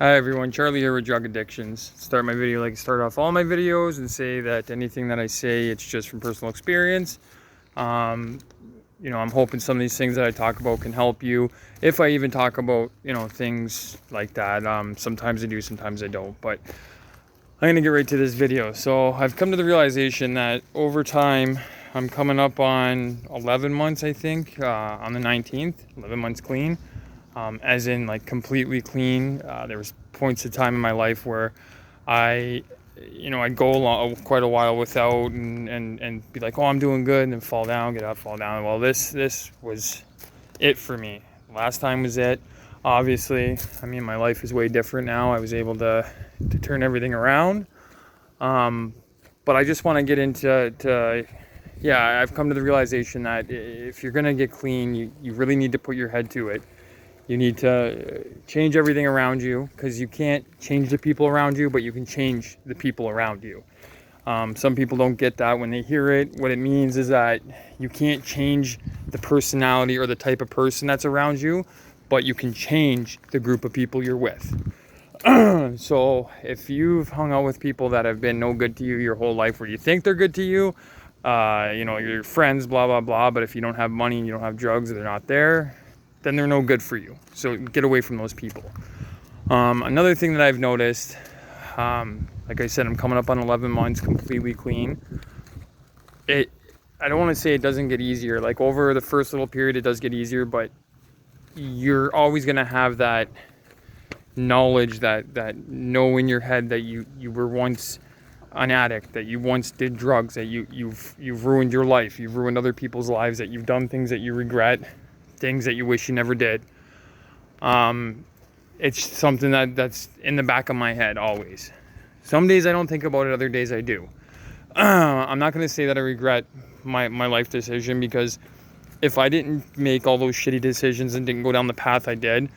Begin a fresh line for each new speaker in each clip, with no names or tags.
Hi everyone, Charlie here with Drug Addictions. Start my video like I start off all my videos and say that anything that I say, it's just from personal experience. Um, I'm hoping some of these things that I talk about can help you. If I even talk about, things like that. Sometimes I do, sometimes I don't. But I'm going to get right to this video. So I've come to the realization that over time, I'm coming up on 11 months, I think, on the 19th, 11 months clean. As in like completely clean. There was points of time in my life where I'd go along quite a while without and be like, oh, I'm doing good, and then fall down, get up, fall down. Well, this was it for me. Last time was it. Obviously, my life is way different now. I was able to turn everything around. But I just want to get into I've come to the realization that if you're gonna get clean, you really need to put your head to it. You need to change everything around you, because you can't change the people around you, but you can change the people around you. Some people don't get that when they hear it. What it means is that you can't change the personality or the type of person that's around you, but you can change the group of people you're with. So if you've hung out with people that have been no good to you your whole life, where you think they're good to you, your friends, blah, blah, blah, but if you don't have money and you don't have drugs, they're not there, then they're no good for you. So get away from those people. Another thing that I've noticed, like I said, I'm coming up on 11 months completely clean. I don't want to say it doesn't get easier. Like over the first little period, it does get easier, but you're always going to have that knowledge, that know in your head that you were once an addict, that you once did drugs, that you've ruined your life, you've ruined other people's lives, that you've done things that you regret, things that you wish you never did. It's something that's in the back of my head always. Some days I don't think about it, other days I do. I'm not going to say that I regret my life decision, because if I didn't make all those shitty decisions and didn't go down the path I did,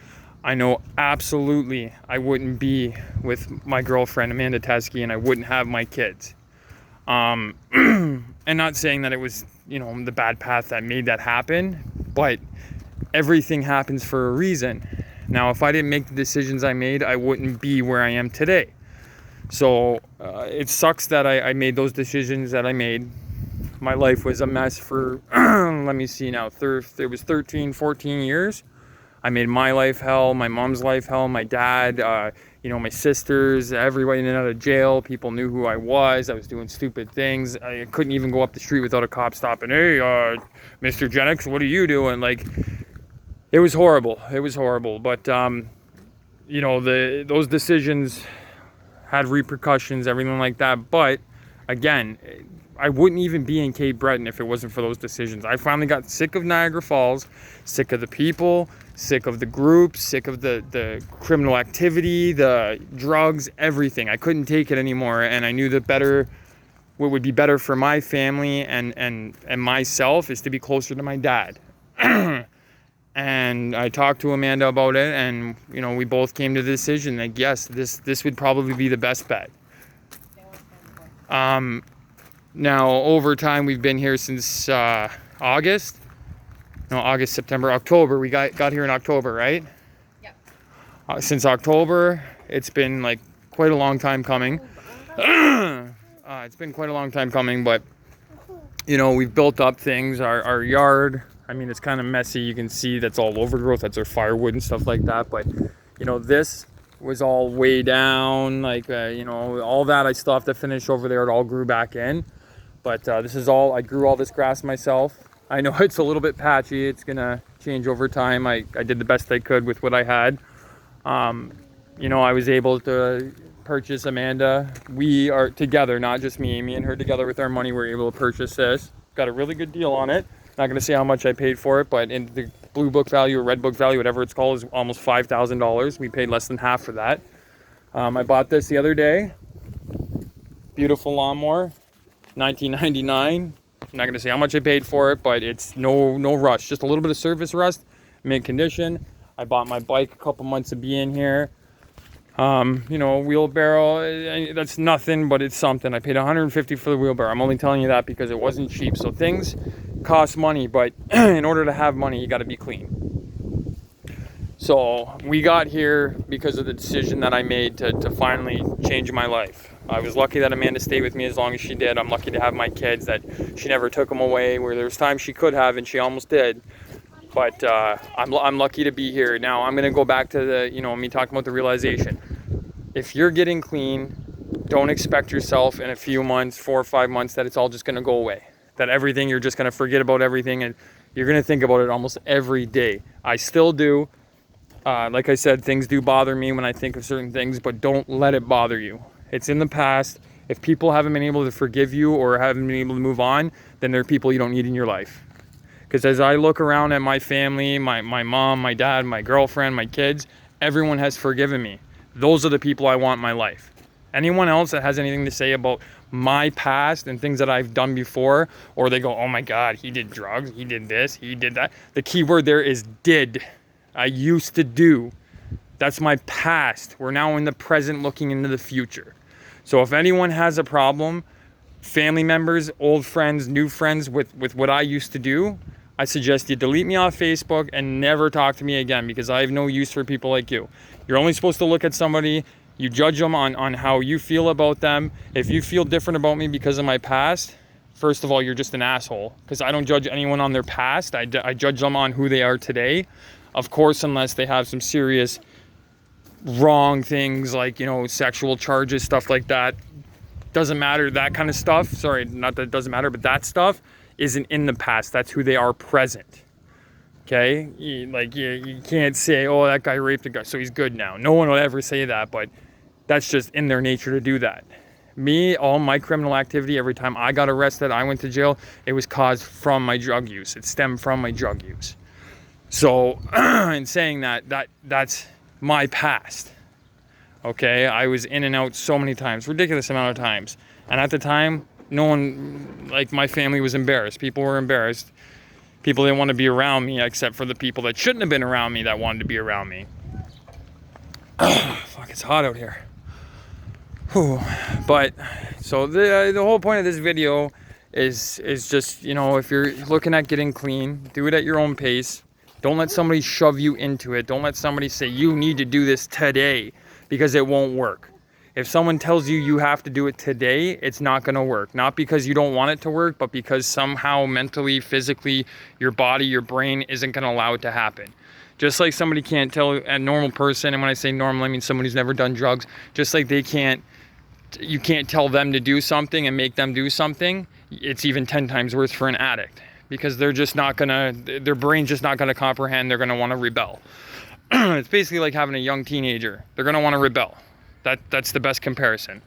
I know absolutely I wouldn't be with my girlfriend Amanda Teskey, and I wouldn't have my kids. And not saying that it was the bad path that made that happen, but everything happens for a reason. Now, if I didn't make the decisions I made, I wouldn't be where I am today. So it sucks that I made those decisions that I made. My life was a mess for, let me see now, it was 13, 14 years. I made my life hell, my mom's life hell, my dad, my sisters, everybody in and out of jail. People knew who I was doing stupid things. I couldn't even go up the street without a cop stopping. Hey, Mr. Jennings, what are you doing? Like, it was horrible. It was horrible. But, those decisions had repercussions, everything like that. But, again, I wouldn't even be in Cape Breton if it wasn't for those decisions. I finally got sick of Niagara Falls, sick of the people, sick of the groups, sick of the criminal activity, the drugs, everything. I couldn't take it anymore, and I knew that what would be better for my family and myself is to be closer to my dad. And I talked to Amanda about it, and we both came to the decision that yes, this would probably be the best bet. Now over time, we've been here since August, September, October. We got here in October, right? Yep. Since October, it's been like quite a long time coming. It's been quite a long time coming, but we've built up things. Our yard, it's kind of messy. You can see that's all overgrowth. That's our firewood and stuff like that. But, this was all way down. Like, all that I still have to finish over there. It all grew back in. But this is all, I grew all this grass myself. I know it's a little bit patchy. It's going to change over time. I did the best I could with what I had. I was able to purchase Amanda. We are together, not just me. Me and her together with our money, we're able to purchase this. Got a really good deal on it. Not going to say how much I paid for it, but in the blue book value or red book value, whatever it's called, is almost $5,000. We paid less than half for that. I bought this the other day. Beautiful lawnmower, $19.99. I'm not going to say how much I paid for it, but it's no rush. Just a little bit of service rust, mint condition. I bought my bike a couple months of being here. Wheelbarrow, that's nothing, but it's something. I paid $150 for the wheelbarrow. I'm only telling you that because it wasn't cheap. So things cost money, but in order to have money, you got to be clean. So we got here because of the decision that I made to finally change my life. I was lucky that Amanda stayed with me as long as she did. I'm lucky to have my kids, that she never took them away, where there was times she could have and she almost did. But I'm lucky to be here. Now I'm gonna go back to me talking about the realization. If you're getting clean, don't expect yourself in a few months, 4 or 5 months, that it's all just gonna go away. That everything, you're just gonna forget about everything and you're gonna think about it almost every day. I still do. Like I said, things do bother me when I think of certain things, but don't let it bother you. It's in the past. If people haven't been able to forgive you or haven't been able to move on, then they're people you don't need in your life. Because as I look around at my family, my mom, my dad, my girlfriend, my kids, everyone has forgiven me. Those are the people I want in my life. Anyone else that has anything to say about my past and things that I've done before, or they go, oh my God, he did drugs, he did this, he did that. The key word there is did. I used to do. That's my past. We're now in the present looking into the future. So if anyone has a problem, family members, old friends, new friends with what I used to do, I suggest you delete me off Facebook and never talk to me again, because I have no use for people like you. You're only supposed to look at somebody, you judge them on how you feel about them. If you feel different about me because of my past, first of all, you're just an asshole, because I don't judge anyone on their past. I judge them on who they are today. Of course, unless they have some serious wrong things like, sexual charges, stuff like that. Doesn't matter, that kind of stuff. Sorry, not that it doesn't matter, but that stuff isn't in the past. That's who they are present. Okay? You can't say, oh, that guy raped a guy, so he's good now. No one will ever say that, but that's just in their nature to do that. Me, all my criminal activity, every time I got arrested, I went to jail, it was caused from my drug use. It stemmed from my drug use. So, in saying that's my past. Okay, I was in and out so many times, ridiculous amount of times. And at the time, no one, like my family was embarrassed. People were embarrassed. People didn't want to be around me, except for the people that shouldn't have been around me that wanted to be around me. Fuck, it's hot out here. Whew. But, so the whole point of this video is just, if you're looking at getting clean, do it at your own pace. Don't let somebody shove you into it. Don't let somebody say you need to do this today, because it won't work. If someone tells you you have to do it today, it's not going to work. Not because you don't want it to work, but because somehow mentally, physically, your body, your brain isn't going to allow it to happen. Just like somebody can't tell a normal person, and when I say normal, I mean somebody who's never done drugs, just like you can't tell them to do something and make them do something, it's even 10 times worse for an addict. Because they're just not gonna, their brain's just not gonna comprehend, they're gonna wanna rebel. It's basically like having a young teenager. They're gonna wanna rebel. That's the best comparison.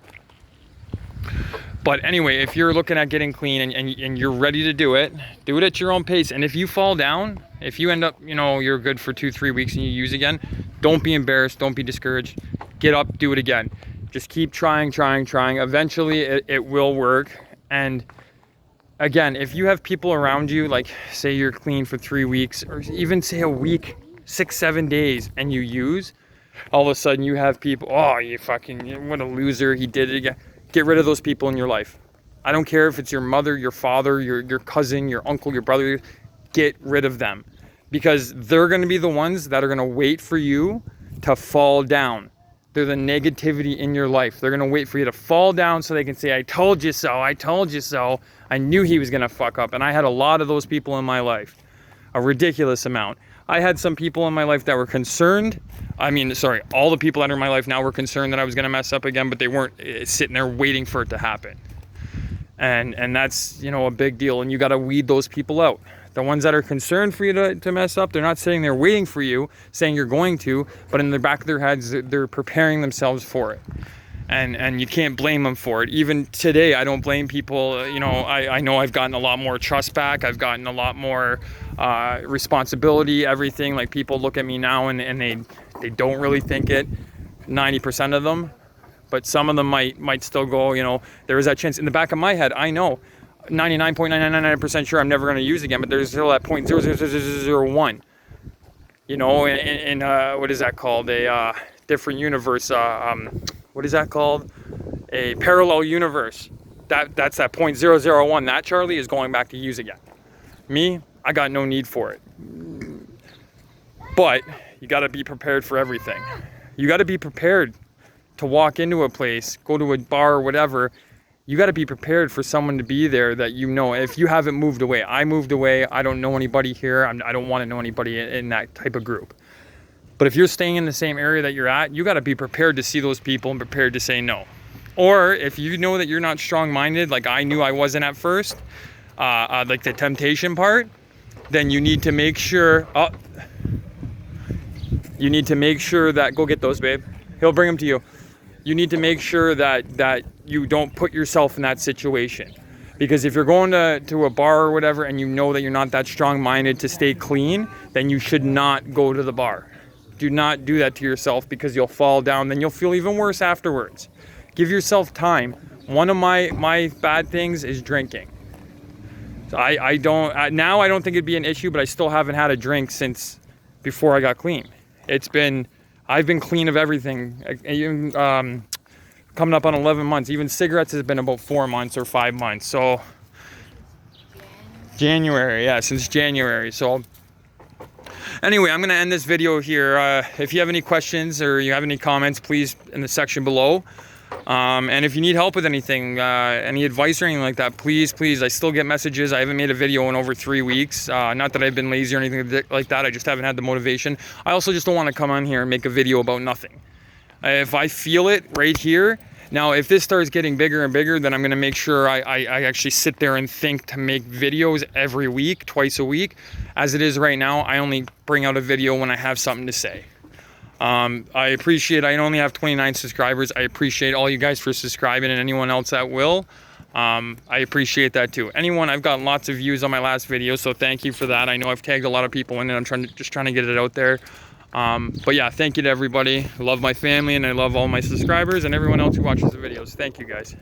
But anyway, if you're looking at getting clean and you're ready to do it at your own pace. And if you fall down, if you end up, you're good for 2-3 weeks and you use again, don't be embarrassed, don't be discouraged. Get up, do it again. Just keep trying. Eventually it will work. And again, if you have people around you, like say you're clean for 3 weeks, or even say a week, 6-7 days, and you use, all of a sudden you have people, oh, what a loser, he did it again. Get rid of those people in your life. I don't care if it's your mother, your father, your cousin, your uncle, your brother, get rid of them. Because they're gonna be the ones that are gonna wait for you to fall down. They're the negativity in your life. They're gonna wait for you to fall down so they can say, I told you so, I told you so. I knew he was gonna fuck up. And I had a lot of those people in my life. A ridiculous amount. I had some people in my life that were concerned. All the people that are in my life now were concerned that I was gonna mess up again, but they weren't sitting there waiting for it to happen. And that's, a big deal. And you gotta weed those people out. The ones that are concerned for you to mess up, they're not sitting there waiting for you, saying you're going to, but in the back of their heads, they're preparing themselves for it. And you can't blame them for it. Even today, I don't blame people. I know I've gotten a lot more trust back. I've gotten a lot more responsibility, everything. Like, people look at me now and they don't really think it, 90% of them. But some of them might still go, there is that chance. In the back of my head, I know 99.999% sure I'm never going to use again, but there's still that 0.00001. In what is that called? A different universe. What is that called? A parallel universe. That's that 0.001. That Charlie is going back to use again. Me, I got no need for it. But You got to be prepared for everything. You got to be prepared to walk into a place, go to a bar or whatever. You got to be prepared for someone to be there that you know. If you haven't moved away, I moved away. I don't know anybody here. I don't want to know anybody in that type of group. But if you're staying in the same area that you're at, you got to be prepared to see those people and prepared to say no. Or if you know that you're not strong-minded, like I knew I wasn't at first, like the temptation part, then you need to make sure. You need to make sure that, go get those, babe. He'll bring them to you. You need to make sure that you don't put yourself in that situation. Because if you're going to a bar or whatever and you know that you're not that strong-minded to stay clean, then you should not go to the bar. Do not do that to yourself, because you'll fall down. Then you'll feel even worse afterwards. Give yourself time. One of my bad things is drinking. So I don't think it'd be an issue, but I still haven't had a drink since before I got clean. I've been clean of everything, even coming up on 11 months. Even cigarettes has been about 4 months or 5 months. So January, yeah, since January. So anyway, I'm gonna end this video here. If you have any questions or you have any comments, please in the section below. And if you need help with anything, any advice or anything like that, please, I still get messages. I haven't made a video in over 3 weeks. Not that I've been lazy or anything like that. I just haven't had the motivation. I also just don't want to come on here and make a video about nothing. If I feel it right here, now if this starts getting bigger and bigger, then I'm going to make sure I actually sit there and think to make videos every week, twice a week. As it is right now, I only bring out a video when I have something to say. I appreciate, I only have 29 subscribers. I appreciate all you guys for subscribing, and anyone else that will. I appreciate that too. I've got lots of views on my last video, so thank you for that. I know I've tagged a lot of people in, and I'm just trying to get it out there. But yeah, thank you to everybody. I love my family, and I love all my subscribers and everyone else who watches the videos. Thank you guys.